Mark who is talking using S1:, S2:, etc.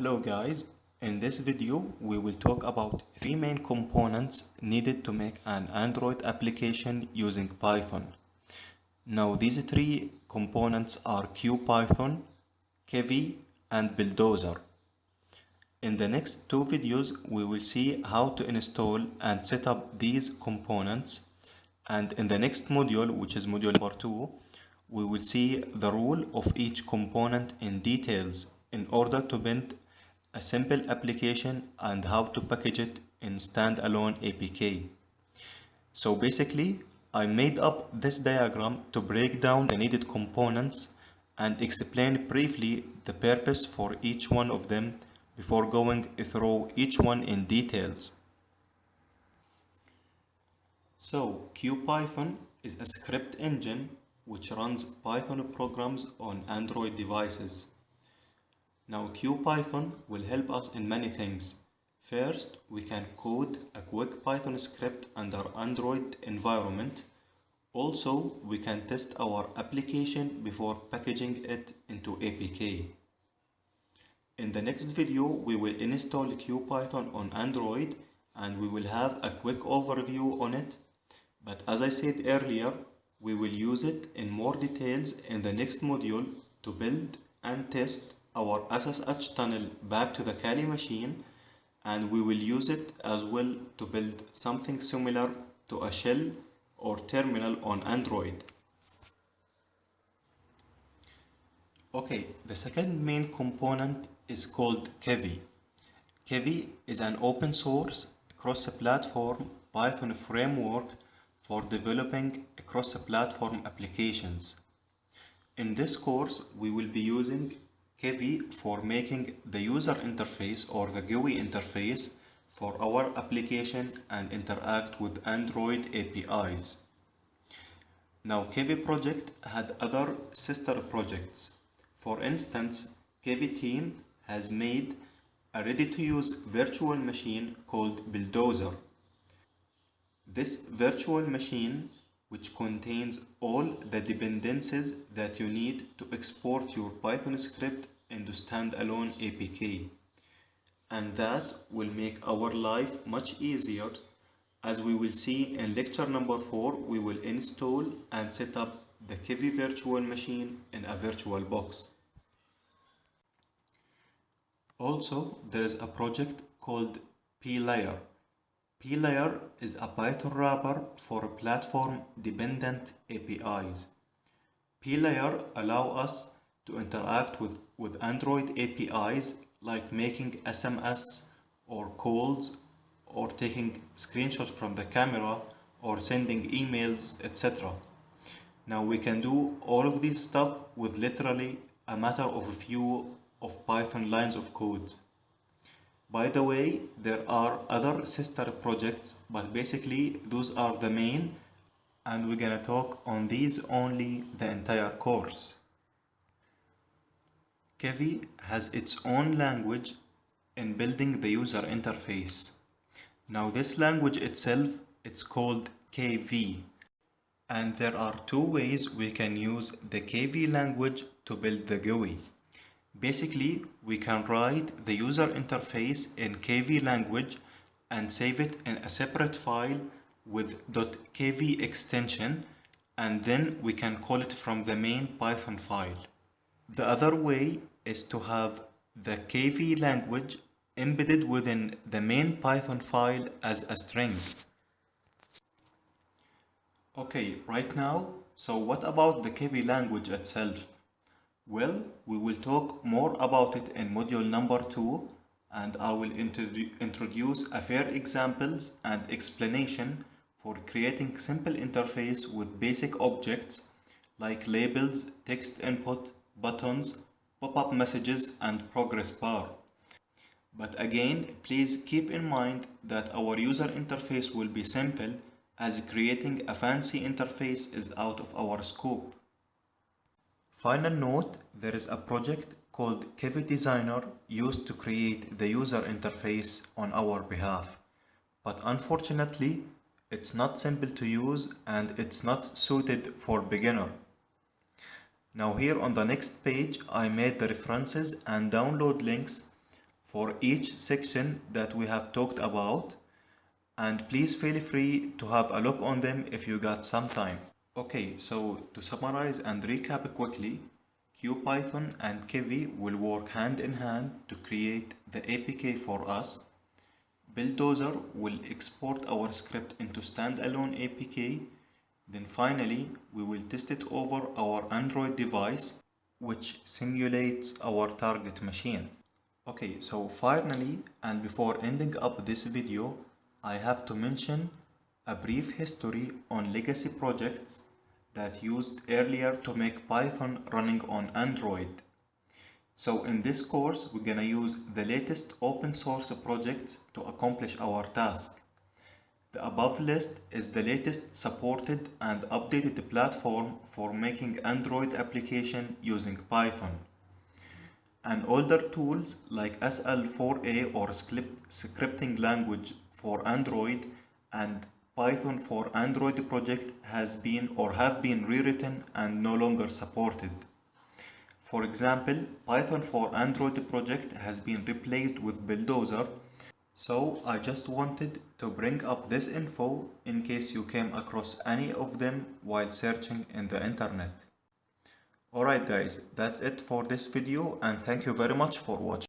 S1: Hello guys, in this video we will talk about three main components needed to make an Android application using Python. Now these three components are CubePython, Kivy and Buildozer. In the next two videos we will see how to install and set up these components, and in the next module, which is module number 2, we will see the role of each component in details in order to build a simple application and how to package it in standalone APK. So basically, I made up this diagram to break down the needed components and explain briefly the purpose for each one of them before going through each one in details. So CubePython is a script engine which runs Python programs on Android devices. Now CubePython will help us in many things. First, we can code a quick Python script under Android environment. Also, we can test our application before packaging it into APK. In the next video, we will install CubePython on Android and we will have a quick overview on it. But as I said earlier, we will use it in more details in the next module to build and test our SSH tunnel back to the Kali machine, and we will use it as well to build something similar to a shell or terminal on Android. Okay, the second main component is called Kivy. Kivy is an open source cross-platform Python framework for developing cross-platform applications. In this course, we will be using Kivy for making the user interface or the GUI interface for our application and interact with Android APIs. Now Kivy project had other sister projects. For instance, Kivy team has made a ready-to-use virtual machine called Buildozer. This virtual machine, which contains all the dependencies that you need to export your Python script into standalone APK. And that will make our life much easier. As we will see in lecture number 4, we will install and set up the Kivy virtual machine in a VirtualBox. Also, there is a project called PLayer. PLayer is a Python wrapper for platform-dependent APIs. PLayer allows us to interact with Android APIs like making SMS or calls or taking screenshots from the camera or sending emails, etc. Now we can do all of this stuff with literally a matter of a few of Python lines of code. By the way, there are other sister projects, but basically those are the main, and we're gonna talk on these only the entire course. Kivy has its own language in building the user interface. Now this language itself, it's called KV, and there are two ways we can use the KV language to build the GUI. Basically, we can write the user interface in KV language and save it in a separate file with .kv extension, and then we can call it from the main Python file. The other way is to have the KV language embedded within the main Python file as a string. Okay, right now, so what about the KV language itself? Well, we will talk more about it in module number 2, and I will introduce a few examples and explanation for creating simple interface with basic objects like labels, text input, buttons, pop-up messages, and progress bar. But again, please keep in mind that our user interface will be simple, as creating a fancy interface is out of our scope. Final note, there is a project called Kivy Designer used to create the user interface on our behalf. But unfortunately, it's not simple to use and it's not suited for beginner. Now here on the next page, I made the references and download links for each section that we have talked about, and please feel free to have a look on them if you got some time. Okay, so to summarize and recap quickly, CubePython and Kivy will work hand in hand to create the APK for us. Buildozer will export our script into standalone APK. Then finally, we will test it over our Android device, which simulates our target machine. Okay, so finally, and before ending up this video, I have to mention a brief history on legacy projects that used earlier to make Python running on Android. So in this course, we're gonna use the latest open source projects to accomplish our task. The above list is the latest supported and updated platform for making Android application using Python. And older tools like SL4A or scripting language for Android and Python for Android project has been or have been rewritten and no longer supported. For example, Python for Android project has been replaced with Buildozer. So I just wanted to bring up this info in case you came across any of them while searching in the internet. Alright guys, that's it for this video and thank you very much for watching.